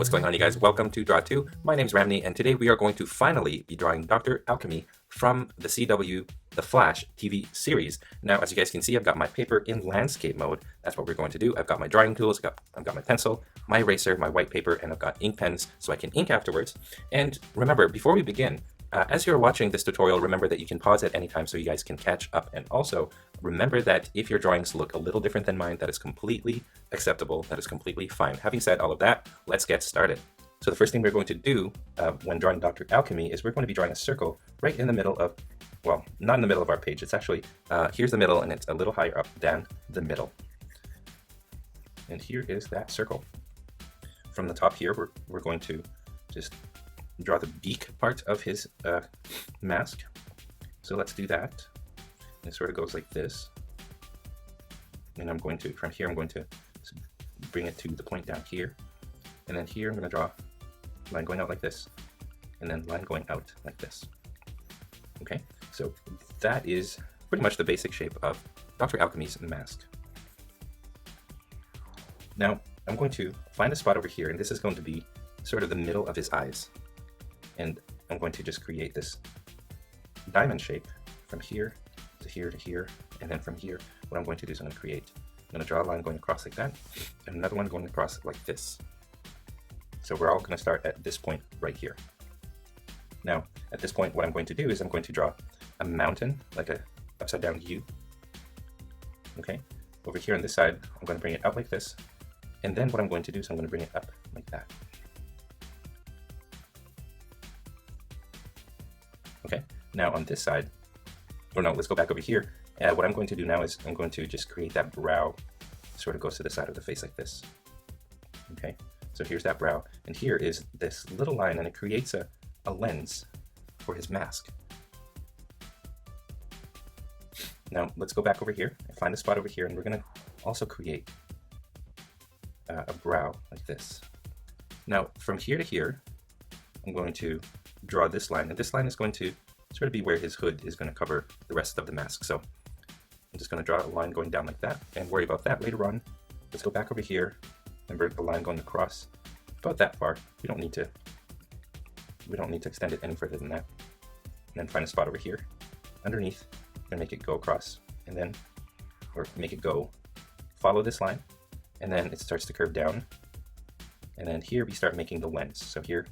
what's going on, you guys? Welcome to Draw 2. My name's Ramny, and today we are going to finally be drawing Dr. Alchemy from the CW The Flash TV series. Now, as you guys can see, I've got my paper in landscape mode. That's what we're going to do. I've got my drawing tools, I've got my pencil, my eraser, my white paper, and I've got ink pens so I can ink afterwards. And remember, before we begin, as you're watching this tutorial, remember that you can pause at any time so you guys can catch up. And also, remember that if your drawings look a little different than mine, that is completely acceptable. That is completely fine. Having said all of that, let's get started. So the first thing we're going to do when drawing Dr. Alchemy is we're going to be drawing a circle right in the middle of, well, not in the middle of our page. It's actually, here's the middle, and it's a little higher up than the middle. And here is that circle. From the top here, we're going to just draw the beak part of his mask. So let's do that. It sort of goes like this. And I'm going to, from here, I'm going to bring it to the point down here. And then here, I'm going to draw a line going out like this, and then line going out like this. Okay, so that is pretty much the basic shape of Dr. Alchemy's mask. Now, I'm going to find a spot over here, and this is going to be sort of the middle of his eyes. And I'm going to just create this diamond shape from here to here to here, and then from here, what I'm going to do is I'm going to draw a line going across like that, and another one going across like this. So we're all going to start at this point right here. Now, at this point, what I'm going to do is I'm going to draw a mountain, like a upside down U. Okay, over here on this side, I'm going to bring it out like this, and then what I'm going to do is I'm going to bring it up like that. Okay, now on this side, or no, let's go back over here. What I'm going to do now is I'm going to just create that brow, sort of goes to the side of the face like this. Okay, so here's that brow, and here is this little line, and it creates a lens for his mask. Now let's go back over here and find a spot over here, and we're going to also create a brow like this. Now from here to here, I'm going to draw this line, and this line is going to sort of be where his hood is going to cover the rest of the mask. So I'm just going to draw a line going down like that and worry about that later on. Let's go back over here. Remember the line going across about that far. We don't need to extend it any further than that. And then find a spot over here underneath and make it go across, and then, or make it go, follow this line, and then it starts to curve down. And then here we start making the lens. So here's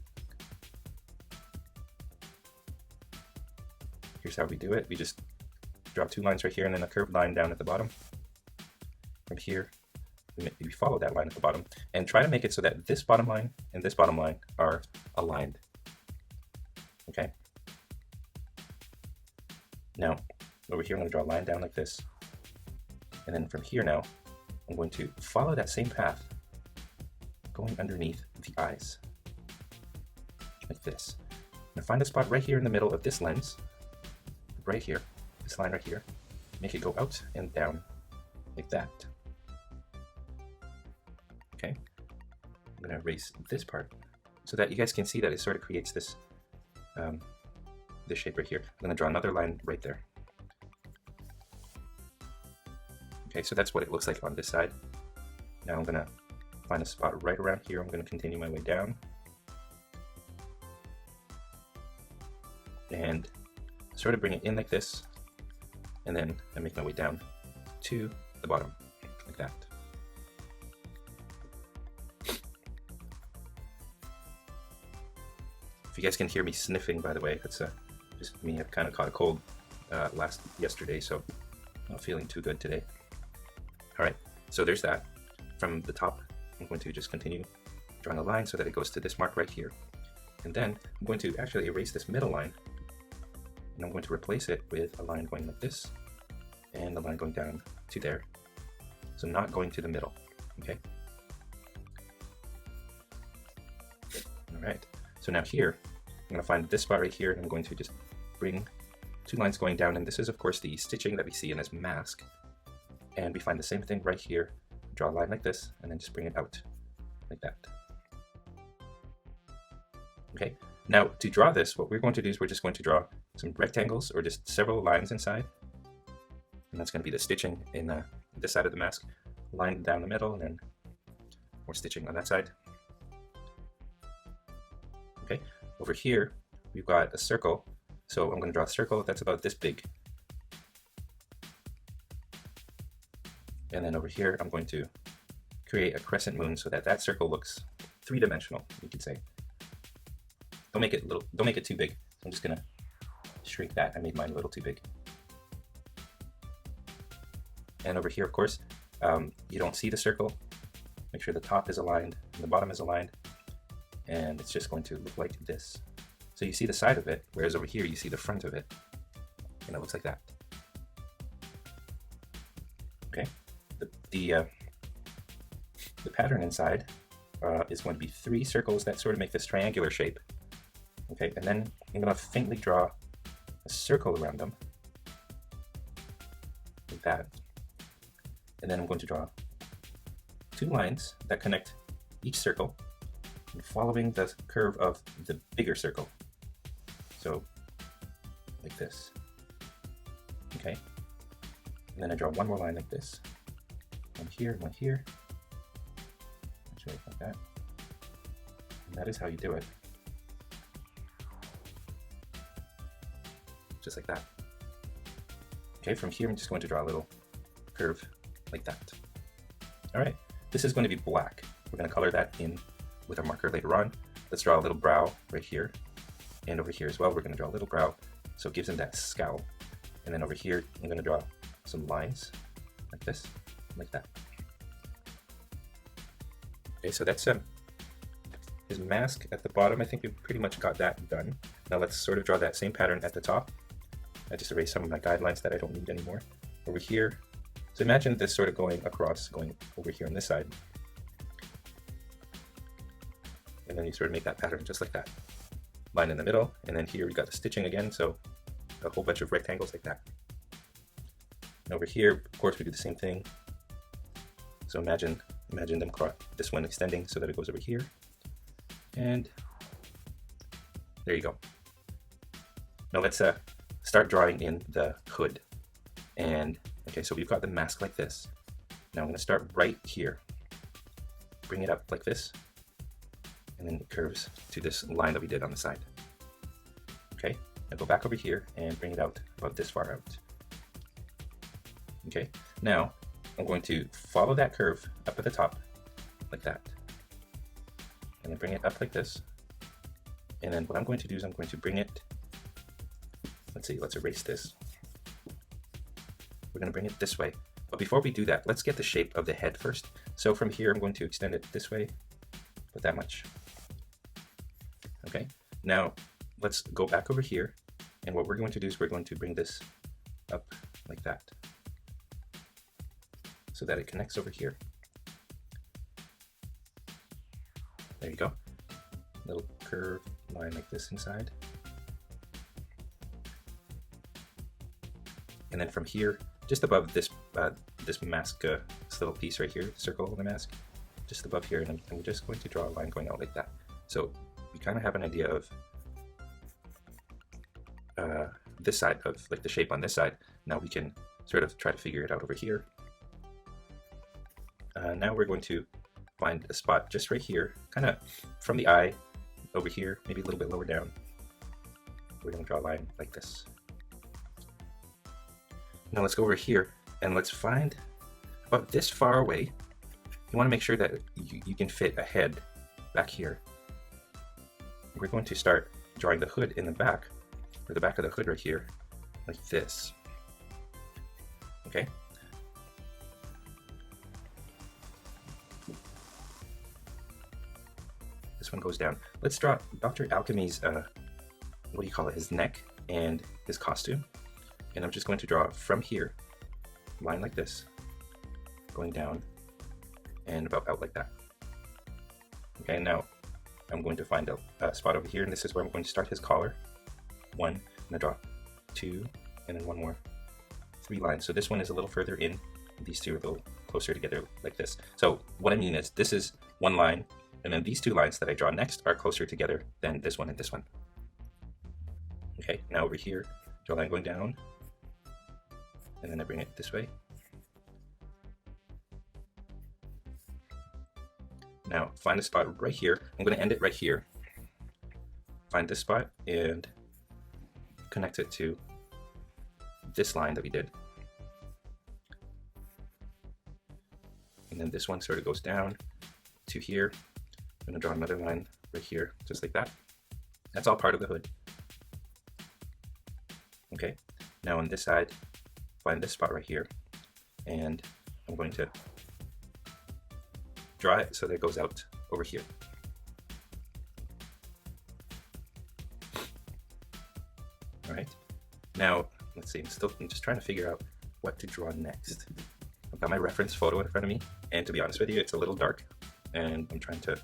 how we do it. We just draw two lines right here and then a curved line down at the bottom. From here, we follow that line at the bottom and try to make it so that this bottom line and this bottom line are aligned. Okay. Now, over here, I'm going to draw a line down like this. And then from here now, I'm going to follow that same path, going underneath the eyes, like this. I'm going to find a spot right here in the middle of this lens, right here, this line right here, make it go out and down like that. Okay, I'm going to erase this part so that you guys can see that it sort of creates this this shape right here. I'm going to draw another line right there. Okay, so that's what it looks like on this side. Now I'm going to find a spot right around here. I'm going to continue my way down and sort of bring it in like this, and then I make my way down to the bottom like that. If you guys can hear me sniffing, by the way, that's just me. I've kind of caught a cold yesterday, so I'm not feeling too good today. All right, so there's that. From the top, I'm going to just continue drawing a line so that it goes to this mark right here. And then I'm going to actually erase this middle line, and I'm going to replace it with a line going like this, and a line going down to there. So not going to the middle, okay? All right, so now here, I'm going to find this spot right here, and I'm going to just bring two lines going down, and this is of course the stitching that we see in his mask. And we find the same thing right here, draw a line like this, and then just bring it out like that. Okay, now to draw this, what we're going to do is we're just going to draw some rectangles or just several lines inside. And that's going to be the stitching in this side of the mask, line down the middle, and then more stitching on that side. Okay, over here we've got a circle, so I'm going to draw a circle that's about this big. And then over here I'm going to create a crescent moon so that that circle looks three-dimensional, you could say. Don't make it too big. I'm just gonna shrink that. I made mine a little too big. And over here, of course, you don't see the circle. Make sure the top is aligned and the bottom is aligned, and it's just going to look like this. So you see the side of it, whereas over here you see the front of it, and it looks like that. Okay, the pattern inside is going to be 3 circles that sort of make this triangular shape. Okay, and then I'm going to faintly draw a circle around them, like that. And then I'm going to draw 2 lines that connect each circle, following the curve of the bigger circle. So, like this. Okay, and then I draw one more line like this. One here, like that. And that is how you do it. Just like that. Okay, from here I'm just going to draw a little curve like that. Alright, this is going to be black. We're going to color that in with a marker later on. Let's draw a little brow right here. And over here as well, we're going to draw a little brow, so it gives him that scowl. And then over here, I'm going to draw some lines like this, like that. Okay, so that's his mask at the bottom. I think we pretty much got that done. Now let's sort of draw that same pattern at the top. I just erased some of my guidelines that I don't need anymore. Over here, so imagine this sort of going across, going over here on this side. And then you sort of make that pattern just like that. Line in the middle, and then here we got the stitching again, so a whole bunch of rectangles like that. And over here, of course, we do the same thing. So imagine them cross, this one extending so that it goes over here. And there you go. Now let's start drawing in the hood. And okay, so we've got the mask like this. Now I'm going to start right here. Bring it up like this. And then it curves to this line that we did on the side. Okay, now go back over here and bring it out about this far out. Okay, now I'm going to follow that curve up at the top, like that. And then bring it up like this. And then what I'm going to do is I'm going to bring it, let's erase this. We're going to bring it this way. But before we do that, let's get the shape of the head first. So from here, I'm going to extend it this way, but that much. Okay, now let's go back over here. And what we're going to do is we're going to bring this up like that, so that it connects over here. There you go. Little curved line like this inside. And then from here, just above this this mask, this little piece right here, the circle of the mask, just above here, and I'm just going to draw a line going out like that. So we kind of have an idea of this side, of like the shape on this side. Now we can sort of try to figure it out over here. Now we're going to find a spot just right here, kind of from the eye over here, maybe a little bit lower down. We're going to draw a line like this. Now let's go over here and let's find about this far away. You want to make sure that you can fit a head back here. We're going to start drawing the hood in the back, or the back of the hood right here, like this. Okay. This one goes down. Let's draw Dr. Alchemy's, what do you call it, his neck and his costume. And I'm just going to draw from here, line like this, going down and about out like that. Okay, now I'm going to find a spot over here, and this is where I'm going to start his collar. 1, I'm going to draw 2, and then 1 more. 3 lines. So this one is a little further in, these two are a little closer together like this. So what I mean is this is 1 line, and then these 2 lines that I draw next are closer together than this one and this one. Okay, now over here, draw a line going down, and then I bring it this way. Now find a spot right here. I'm going to end it right here. find this spot and connect it to this line that we did. And then this one sort of goes down to here. I'm going to draw another line right here, just like that. That's all part of the hood. Okay, now on this side, find this spot right here, and I'm going to draw it so that it goes out over here. All right, now let's see, I'm just trying to figure out what to draw next. I've got my reference photo in front of me, and to be honest with you, it's a little dark, and I'm trying to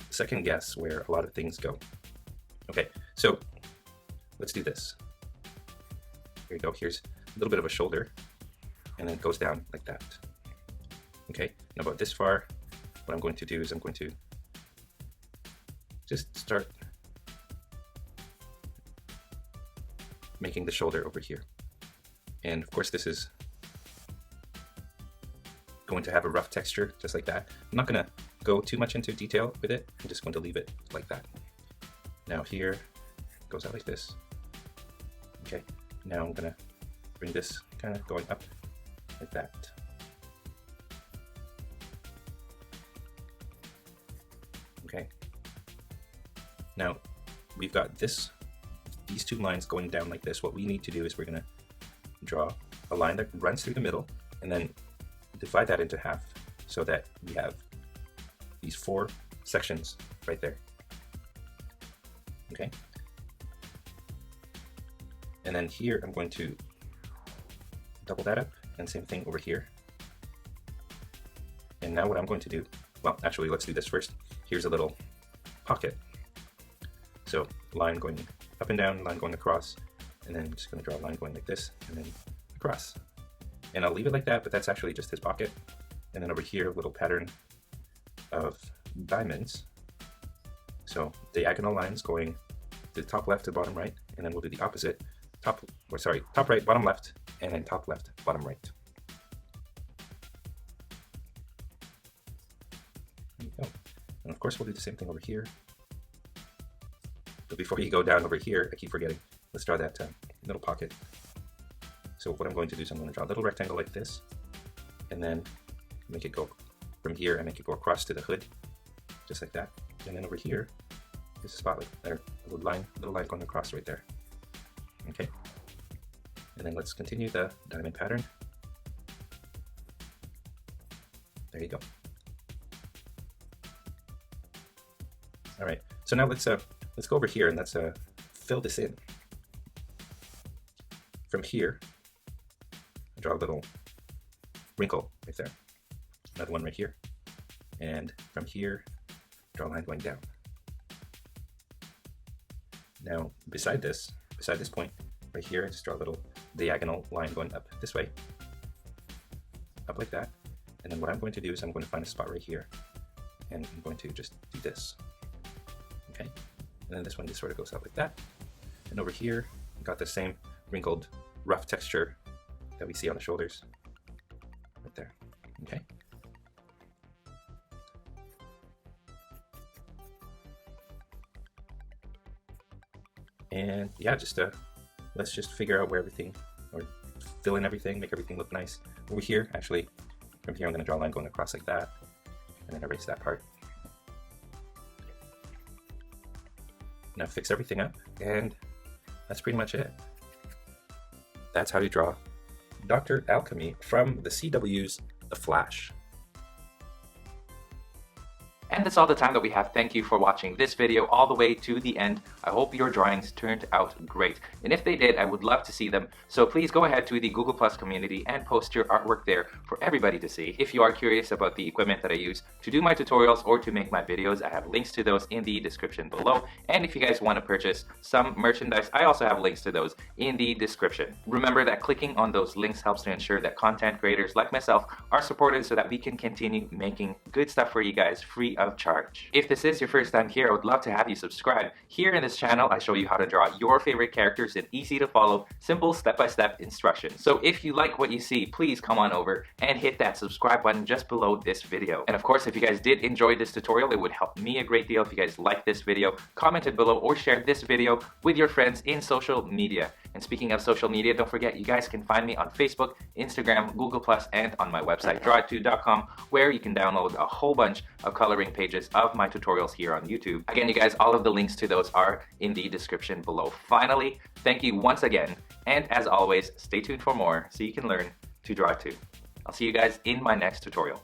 second guess where a lot of things go. Okay, so let's do this. Here we go, here's a little bit of a shoulder, and then it goes down like that. Okay, now about this far, what I'm going to do is I'm going to just start making the shoulder over here. And of course this is going to have a rough texture, just like that. I'm not going to go too much into detail with it. I'm just going to leave it like that. Now here, it goes out like this. Okay, now I'm going to bring this kind of going up like that. Okay, now we've got these two lines going down like this. What we need to do is we're going to draw a line that runs through the middle and then divide that into half so that we have these 4 sections right there. Okay, and then here I'm going to double that up, and same thing over here. And now what I'm going to do, well, actually let's do this first. Here's a little pocket. So line going up and down, line going across, and then I'm just going to draw a line going like this and then across. And I'll leave it like that, but that's actually just his pocket. And then over here, a little pattern of diamonds. So diagonal lines going to the top left to bottom right, and then we'll do the opposite. Top right, bottom left, and then top left, bottom right. There you go. And of course we'll do the same thing over here. But before you go down over here, I keep forgetting, let's draw that little pocket. So what I'm going to do is I'm going to draw a little rectangle like this, and then make it go from here and make it go across to the hood, just like that. And then over here, there's a spot like there, a little line going across right there. Okay. And then let's continue the diamond pattern. There you go. All right. So now let's go over here and let's fill this in. From here, draw a little wrinkle right there. Another one right here. And from here, draw a line going down. Now, beside this point, right here, just draw a little diagonal line going up this way. Up like that. And then what I'm going to do is I'm going to find a spot right here. And I'm going to just do this. Okay? And then this one just sort of goes out like that. And over here, we've got the same wrinkled, rough texture that we see on the shoulders. Right there. Okay? And yeah, just let's just figure out where everything, or fill in everything, make everything look nice. Over here, actually, from here I'm going to draw a line going across like that, and then erase that part. Now fix everything up, and that's pretty much it. That's how to draw Dr. Alchemy from the CW's The Flash. And that's all the time that we have. Thank you for watching this video all the way to the end. I hope your drawings turned out great. And if they did, I would love to see them. So please go ahead to the Google Plus community and post your artwork there for everybody to see. If you are curious about the equipment that I use to do my tutorials or to make my videos, I have links to those in the description below. And if you guys want to purchase some merchandise, I also have links to those in the description. Remember that clicking on those links helps to ensure that content creators like myself are supported so that we can continue making good stuff for you guys free of charge. If this is your first time here, I would love to have you subscribe. Here in this channel, I show you how to draw your favorite characters in easy to follow, simple step-by-step instructions. So if you like what you see, please come on over and hit that subscribe button just below this video. And of course, if you guys did enjoy this tutorial, it would help me a great deal if you guys liked this video, commented below, or shared this video with your friends in social media. And speaking of social media, don't forget you guys can find me on Facebook, Instagram, Google+, and on my website, drawit2.com, where you can download a whole bunch of coloring pages of my tutorials here on YouTube. Again, you guys, all of the links to those are in the description below. Finally, thank you once again, and as always, stay tuned for more so you can learn to draw too. I'll see you guys in my next tutorial.